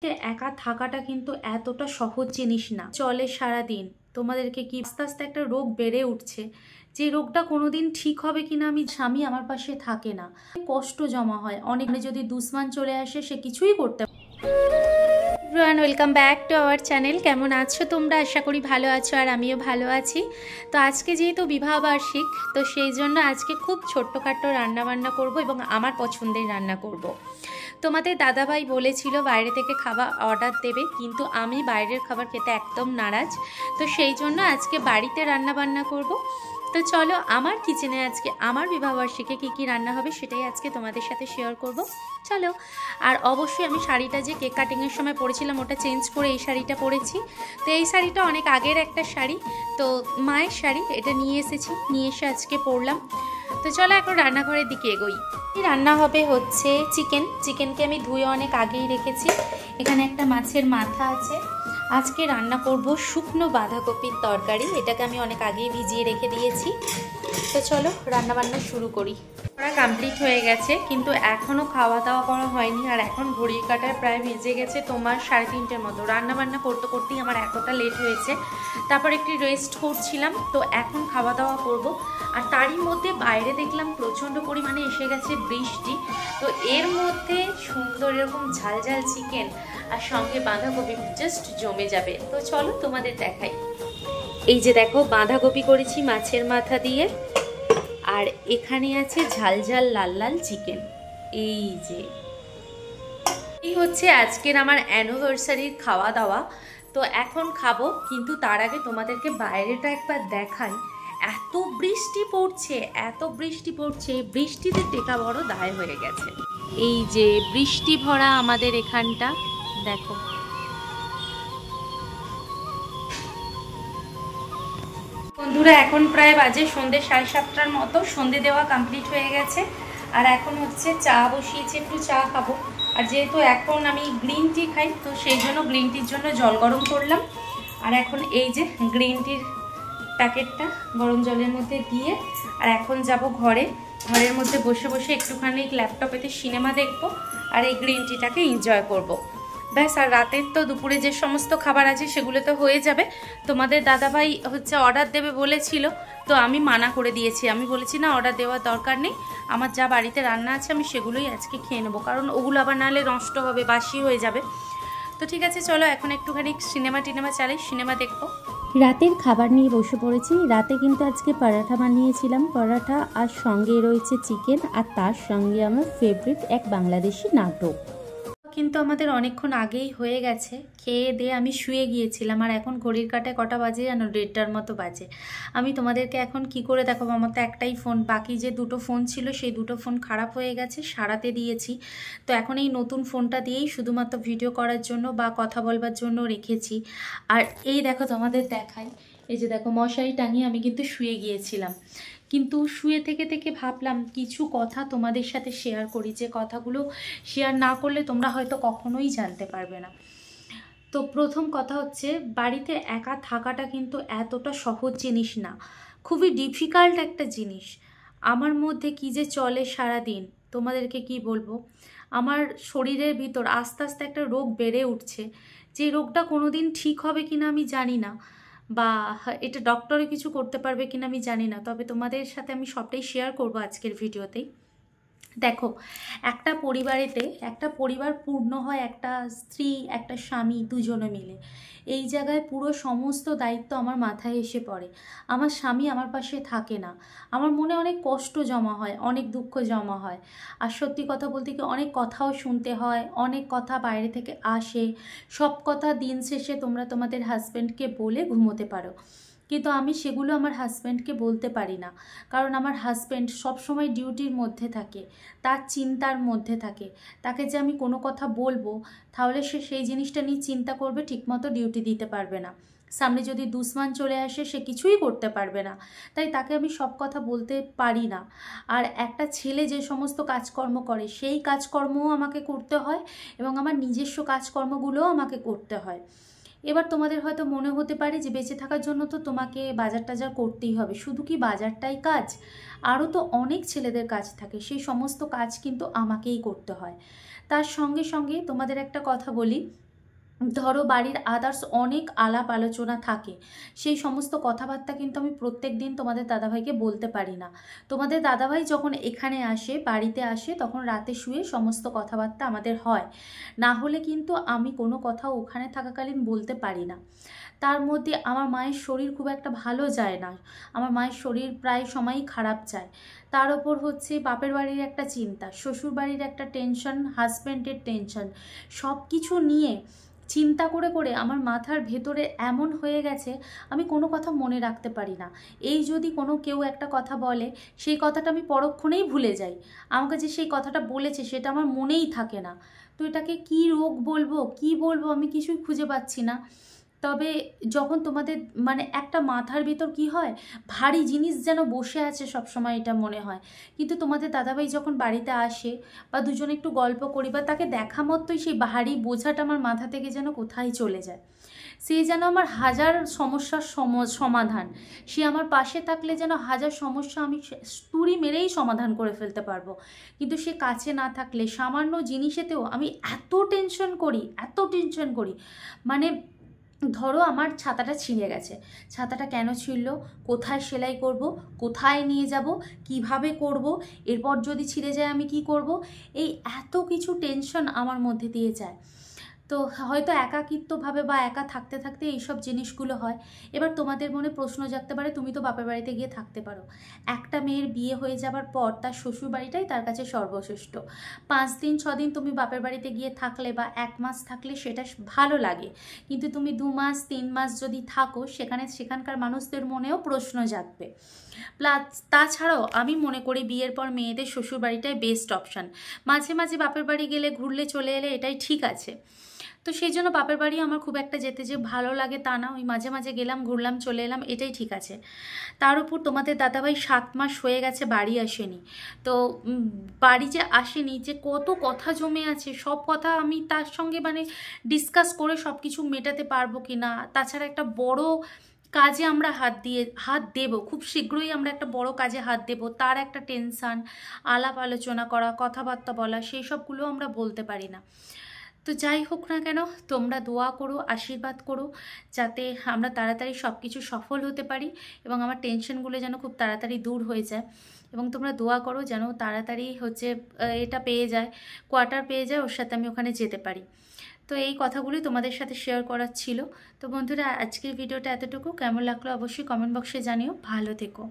একা থাকাটা কিন্তু এতটা সহজ জিনিস না। চলে সারাদিন, তোমাদেরকে কি আস্তে আস্তে একটা রোগ বেড়ে উঠছে, যে রোগটা কোনোদিন ঠিক হবে কিনা আমি স্বামী আমার পাশে থাকে না, কষ্ট জমা হয় অনেক। যদি দুশ্মন চলে আসে সে কিছুই করতে। Welcome back to our channel. কেমন আছো তোমরা? আশা করি ভালো আছো, আর আমিও ভালো আছি। তো আজকে যেহেতু বিবাহবার্ষিক, তো সেই জন্য আজকে খুব ছোট্টখাট্টো রান্নাবান্না করব এবং আমার পছন্দের রান্না করব। তোমাদের দাদাভাই বলেছিল বাইরে থেকে খাবার অর্ডার দেবে, কিন্তু আমি বাইরের খাবার খেতে একদম নারাজ। তো সেই জন্য আজকে বাড়িতে রান্নাবান্না করব। তো চলো, আমার কিচেনে আজকে আমার বিবাহবার্ষিকে কী কী রান্না হবে সেটাই আজকে তোমাদের সাথে শেয়ার করব। চলো। আর অবশ্যই আমি শাড়িটা যে কেক কাটিংয়ের সময় পরেছিলাম ওটা চেঞ্জ করে এই শাড়িটা পরেছি। তো এই শাড়িটা অনেক আগের একটা শাড়ি, তো মায়ের শাড়ি, এটা নিয়ে এসে আজকে পরলাম। তো চলো এখন রান্নাঘরের দিকে এগোই। রান্না হবে হচ্ছে চিকেনকে আমি ধুয়ে অনেক আগেই রেখেছি। এখানে একটা মাছের মাথা আছে। আজকে রান্না করব শুকনো বাঁধাকপির তরকারি, এটাকে আমি অনেক আগেই ভিজিয়ে রেখে দিয়েছি। তো চলো রান্নাবান্না শুরু করি। ওরা কমপ্লিট হয়ে গেছে, কিন্তু এখনও খাওয়া দাওয়া করা হয়নি। আর এখন ঘড়ির কাঁটায় প্রায় বেজে গেছে তোমার 3:30টার মতো। রান্নাবান্না করতে করতেই আমার এতটা লেট হয়েছে, তারপর একটু রেস্ট করছিলাম। তো এখন খাওয়া দাওয়া করব। আর তারই মধ্যে বাইরে দেখলাম প্রচণ্ড পরিমাণে এসে গেছে বৃষ্টি। তো এর মধ্যে সুন্দর এরকম ঝালঝাল চিকেন আর সঙ্গে বাঁধাকপি জাস্ট জমে যাবে। তো চলো তোমাদের দেখাই। এই যে দেখো, বাঁধাকপি করেছি মাছের মাথা দিয়ে, আর এখানে আছে ঝালঝাল লাল লাল চিকেন। এই হচ্ছে আজকের আমার অ্যানিভার্সারির খাওয়া দাওয়া। তো এখন খাবো, কিন্তু তার আগে তোমাদেরকে বাইরেটা একবার দেখাই। এত বৃষ্টি পড়ছে, বৃষ্টিতে টেকা বড় দায় হয়ে গেছে। এই যে বৃষ্টি ভরা আমাদের এখানটা দেখো। বন্ধুরা, এখন প্রায় বাজে সন্ধ্যে 7:30টার মতো। সন্ধ্যে দেওয়া কমপ্লিট হয়ে গেছে, আর এখন হচ্ছে চা বসিয়েছি, একটু চা খাবো। আর যেহেতু এখন আমি গ্রিন টি খাই, তো সেই জন্য গ্রিন টির জন্য জল গরম করলাম। আর এখন এই যে গ্রিন টির প্যাকেটটা গরম জলের মধ্যে দিয়ে, আর এখন যাব ঘরের মধ্যে বসে বসে একটুখানি ল্যাপটপেতে সিনেমা দেখবো আর এই গ্রিন টিটাকে এনজয় করব। ব্যাস। আর রাতের তো দুপুরে যে সমস্ত খাবার আছে সেগুলো তো হয়ে যাবে। তোমাদের দাদাভাই হচ্ছে অর্ডার দেবে বলেছিল, তো আমি মানা করে দিয়েছি। আমি বলেছি না, অর্ডার দেওয়ার দরকার নেই, আমার যা বাড়িতে রান্না আছে আমি সেগুলোই আজকে খেয়ে নেবো, কারণ ওগুলো আবার নাহলে নষ্ট হবে, বাসি হয়ে যাবে। তো ঠিক আছে, চলো এখন একটুখানি সিনেমা চালাই, সিনেমা দেখবো। রাতের খাবার নিয়ে বসে পড়েছি। রাতে কিন্তু আজকে পরাঠা বানিয়েছিলাম, পরাঠা আর সঙ্গে রয়েছে চিকেন, আর তার সঙ্গে আমার ফেভারিট এক বাংলাদেশি নাটক। কিন্তু আমাদের অনেকক্ষণ আগেই হয়ে গেছে, খেয়ে দিয়ে আমি শুয়ে গিয়েছিলাম। আর এখন ঘড়ির কাঁটায় কটা বাজে জানো? 1:30টার মতো বাজে। আমি তোমাদেরকে এখন কি করে দেখাবো? আমার তো একটাই ফোন, বাকি যে দুটো ফোন ছিল সেই দুটো ফোন খারাপ হয়ে গেছে, সারাতে দিয়েছি। তো এখন এই নতুন ফোনটা দিয়েই শুধুমাত্র ভিডিও করার জন্য বা কথা বলবার জন্য রেখেছি। আর এই দেখো, তোমাদের দেখাই, এই যে দেখো মশারি টাঙিয়ে আমি কিন্তু শুয়ে গিয়েছিলাম। কিন্তু শুয়ে থেকে ভাবলাম কিছু কথা তোমাদের সাথে শেয়ার করি, যে কথাগুলো শেয়ার না করলে তোমরা হয়তো কখনোই জানতে পারবে না। তো প্রথম কথা হচ্ছে, বাড়িতে একা থাকাটা কিন্তু এতটা সহজ জিনিস না, খুবই ডিফিকাল্ট একটা জিনিস। আমার মধ্যে কি যে চলে সারাদিন, তোমাদেরকে কি বলবো। আমার শরীরের ভিতর আস্তে আস্তে একটা রোগ বেড়ে উঠছে, যে রোগটা কোনোদিন ঠিক হবে কিনা আমি জানি না, বা এটা ডক্টরে কিছু করতে পারবে কিনা আমি জানি না। তবে তোমাদের সাথে আমি সবটাই শেয়ার করব আজকের ভিডিওতেই। দেখো, একটা পরিবার পূর্ণ হয় একটা স্ত্রী একটা স্বামী দুজনে মিলে। এই জায়গায় পুরো সমস্ত দায়িত্ব আমার মাথায় এসে পড়ে। আমার স্বামী আমার পাশে থাকে না, আমার মনে অনেক কষ্ট জমা হয়, অনেক দুঃখ জমা হয়। আর সত্যি কথা বলতে কি, অনেক কথাও শুনতে হয়, অনেক কথা বাইরে থেকে আসে। সব কথা দিন শেষে তোমরা তোমাদের হাজব্যান্ডকে বলে ঘুমোতে পারো, কিন্তু আমি সেগুলো আমার হাজব্যান্ডকে বলতে পারি না। কারণ আমার হাজব্যান্ড সবসময় ডিউটির মধ্যে থাকে, তার চিন্তার মধ্যে থাকে। তাকে যে আমি কোনো কথা বলবো, তাহলে সে সেই জিনিসটা নিয়ে চিন্তা করবে, ঠিকমতো ডিউটি দিতে পারবে না। সামনে যদি দুশ্মন চলে আসে সে কিছুই করতে পারবে না। তাই তাকে আমি সব কথা বলতে পারি না। আর একটা ছেলে যে সমস্ত কাজকর্ম করে সেই কাজকর্মও আমাকে করতে হয়, এবং আমার নিজস্ব কাজকর্মগুলোও আমাকে করতে হয়। এবার তোমাদের হয়তো মনে হতে পারে যে বেঁচে থাকার জন্য তো তোমাকে বাজার টাজার করতেই হবে। শুধু কি বাজারটাই কাজ? আরও তো অনেক ছেলেদের কাজ থাকে, সেই সমস্ত কাজ কিন্তু আমাকেই করতে হয়। তার সঙ্গে সঙ্গে তোমাদের একটা কথা বলি, ধরো বাড়ির আদার্স অনেক আলাপ আলোচনা থাকে, সেই সমস্ত কথাবার্তা কিন্তু আমি প্রত্যেক দিন তোমাদের দাদাভাইকে বলতে পারি না। তোমাদের দাদাভাই যখন এখানে আসে, বাড়িতে আসে, তখন রাতে শুয়ে সমস্ত কথাবার্তা আমাদের হয়, না হলে কিন্তু আমি কোনো কথা ওখানে থাকাকালীন বলতে পারি না। তার মধ্যে আমার মায়ের শরীর খুব একটা ভালো যায় না, আমার মায়ের শরীর প্রায় সময়ই খারাপ যায়। তার ওপর হচ্ছে বাপের বাড়ির একটা চিন্তা, শ্বশুর বাড়ির একটা টেনশন, হাজব্যান্ডের টেনশন, সব কিছু নিয়ে চিন্তা করে করে আমার মাথার ভেতরে এমন হয়ে গেছে আমি কোনো কথা মনে রাখতে পারি না। এই যদি কোনো কেউ একটা কথা বলে, সেই কথাটা আমি পরক্ষণেই ভুলে যাই, আমাকে যে সেই কথাটা বলেছে সেটা আমার মনেই থাকে না। তো এটাকে কি রোগ বলবো, কি বলবো, আমি কিছুই খুঁজে পাচ্ছি না। তবে যখন তোমাদের মানে একটা মাথার ভিতর কি হয়, ভারী জিনিস যেন বসে আছে সব সময়, এটা মনে হয়। কিন্তু তোমাদের দাদাভাই যখন বাড়িতে আসে বা দুজনে একটু গল্প করি বা তাকে দেখা মতোই সেই ভারী বোঝাটা আমার মাথা থেকে যেন কোথায় চলে যায়। সে যেন আমার হাজার সমস্যার সমাধান, সে আমার পাশে থাকলে যেন হাজার সমস্যা আমি তুড়ি মেরেই সমাধান করে ফেলতে পারবো। কিন্তু সে কাছে না থাকলে সামান্য জিনিসেতেও আমি এত টেনশন করি, এত টেনশন করি। মানে ধরো আমার ছাতাটা ছিঁড়ে গেছে, ছাতাটা কেন ছিঁড়লো, কোথায় সেলাই করব, কোথায় নিয়ে যাব, কিভাবে করব, এরপর যদি ছিঁড়ে যায় আমি কি করব, এই এত কিছু টেনশন আমার মধ্যে দিয়ে যায়। তো হয়তো একাকিত্বভাবে বা একা থাকতে থাকতে এইসব জিনিসগুলো হয়। এবার তোমাদের মনে প্রশ্ন জাগতে পারে, তুমি তো বাপের বাড়িতে গিয়ে থাকতে পারো। একটা মেয়ের বিয়ে হয়ে যাবার পর তার শ্বশুর বাড়িটাই তার কাছে সর্বশ্রেষ্ঠ। 5 দিন 6 দিন তুমি বাপের বাড়িতে গিয়ে থাকলে বা 1 মাস থাকলে সেটা ভালো লাগে, কিন্তু তুমি 2 মাস 3 মাস যদি থাকো সেখানকার মানুষদের মনেও প্রশ্ন জাগবে। প্লাস তাছাড়াও আমি মনে করি বিয়ের পর মেয়েদের শ্বশুর বাড়িটাই বেস্ট অপশান। মাঝে মাঝে বাপের বাড়ি গেলে ঘুরলে চলে এলে এটাই ঠিক আছে। তো সেই জন্য বাপের বাড়ি আমার খুব একটা যেতে যে ভালো লাগে তা না, ওই মাঝে মাঝে গেলাম, ঘুরলাম, চলে এলাম, এটাই ঠিক আছে। তার উপর তোমাদের দাদাভাই 7 মাস হয়ে গেছে বাড়ি আসেনি। তো বাড়ি যে আসেনি, যে কত কথা জমে আছে, সব কথা আমি তার সঙ্গে মানে ডিসকাস করে সব কিছু মেটাতে পারবো কি না। তাছাড়া একটা বড় কাজে আমরা হাত দেব, খুব শীঘ্রই আমরা একটা বড় কাজে হাত দেব, তার একটা টেনশান, আলাপ আলোচনা করা, কথাবার্তা বলা, সেই সবগুলো আমরা বলতে পারি না। তো যাই হোক না কেন, তোমরা দোয়া করো, আশীর্বাদ করো, যাতে আমরা তাড়াতাড়ি সব কিছু সফল হতে পারি এবং আমার টেনশনগুলো যেন খুব তাড়াতাড়ি দূর হয়ে যায়। এবং তোমরা দোয়া করো যেন তাড়াতাড়ি হচ্ছে এটা পেয়ে যায়, কোয়ার্টার পেয়ে যায়, ওর সাথে আমি ওখানে যেতে পারি। তো এই কথাগুলি তোমাদের সাথে শেয়ার করার ছিল। তো বন্ধুরা, আজকের ভিডিওটা এতটুকু। কেমন লাগলো অবশ্যই কমেন্ট বক্সে জানিও। ভালো থেকো।